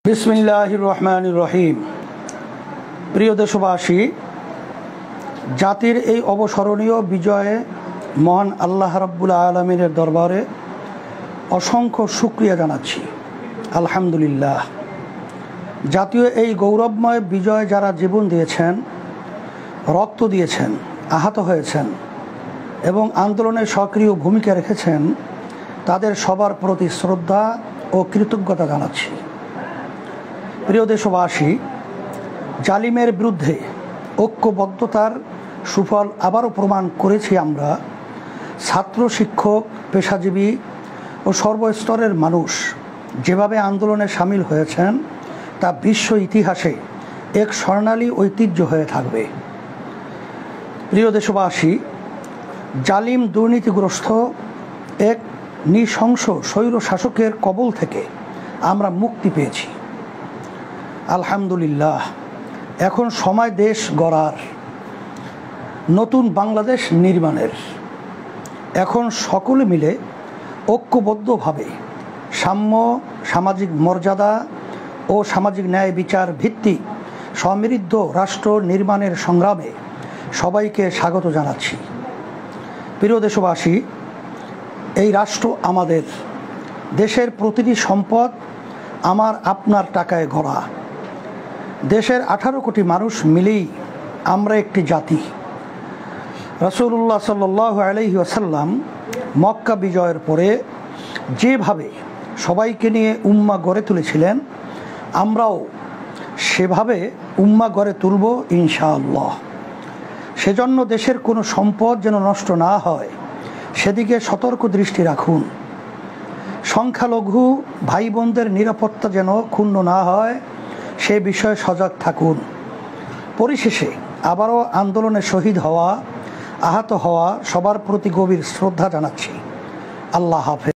বিসমিল্লাহির রহমানির রহিম। প্রিয় দেশবাসী, জাতির এই অবস্মরণীয় বিজয়ে মহান আল্লাহ রাব্বুল আলামিনের দরবারে অসংখ্য শুকরিয়া জানাচ্ছি। আলহামদুলিল্লাহ। জাতীয় এই গৌরবময় বিজয়ে যারা জীবন দিয়েছেন, রক্ত দিয়েছেন, আহত হয়েছেন এবং আন্দোলনে সক্রিয় ভূমিকা রেখেছেন, তাদের সবার প্রতি শ্রদ্ধা ও কৃতজ্ঞতা জানাচ্ছি। প্রিয় দেশবাসী, জালিমের বিরুদ্ধে ঐক্যবদ্ধতার সুফল আবারও প্রমাণ করেছি আমরা। ছাত্র, শিক্ষক, পেশাজীবী ও সর্বস্তরের মানুষ যেভাবে আন্দোলনে সামিল হয়েছেন তা বিশ্ব ইতিহাসে এক স্বর্ণালী ঐতিহ্য হয়ে থাকবে। প্রিয় দেশবাসী, জালিম দুর্নীতিগ্রস্ত এক নৃশংস স্বৈর শাসকের কবল থেকে আমরা মুক্তি পেয়েছি। আলহামদুলিল্লাহ। এখন সময় দেশ গড়ার, নতুন বাংলাদেশ নির্মাণের। এখন সকলে মিলে ঐক্যবদ্ধভাবে সাম্য, সামাজিক মর্যাদা ও সামাজিক ন্যায় বিচার ভিত্তিক সমৃদ্ধ রাষ্ট্র নির্মাণের সংগ্রামে সবাইকে স্বাগত জানাচ্ছি। প্রিয় দেশবাসী, এই রাষ্ট্র আমাদের, দেশের প্রতিটি সম্পদ আমার আপনার টাকায় গড়া। দেশের 18 কোটি মানুষ মিলেই আমরা একটি জাতি। রাসূলুল্লাহ সাল্লাল্লাহু আলাইহি ওয়াসাল্লাম মক্কা বিজয়ের পরে যেভাবে সবাইকে নিয়ে উম্মাহ গড়ে তুলেছিলেন, আমরাও সেভাবে উম্মাহ গড়ে তুলব ইনশাআল্লাহ। সেজন্য দেশের কোনো সম্পদ যেন নষ্ট না হয় সেদিকে সতর্ক দৃষ্টি রাখুন। সংখ্যালঘু ভাই বোনদের নিরাপত্তা যেন ক্ষুণ্ণ না হয় সে বিষয়ে সজাগ থাকুন। পরিশেষে আবারও আন্দোলনে শহীদ হওয়া, আহত হওয়া সবার প্রতি গভীর শ্রদ্ধা জানাচ্ছি। আল্লাহ হাফেজ।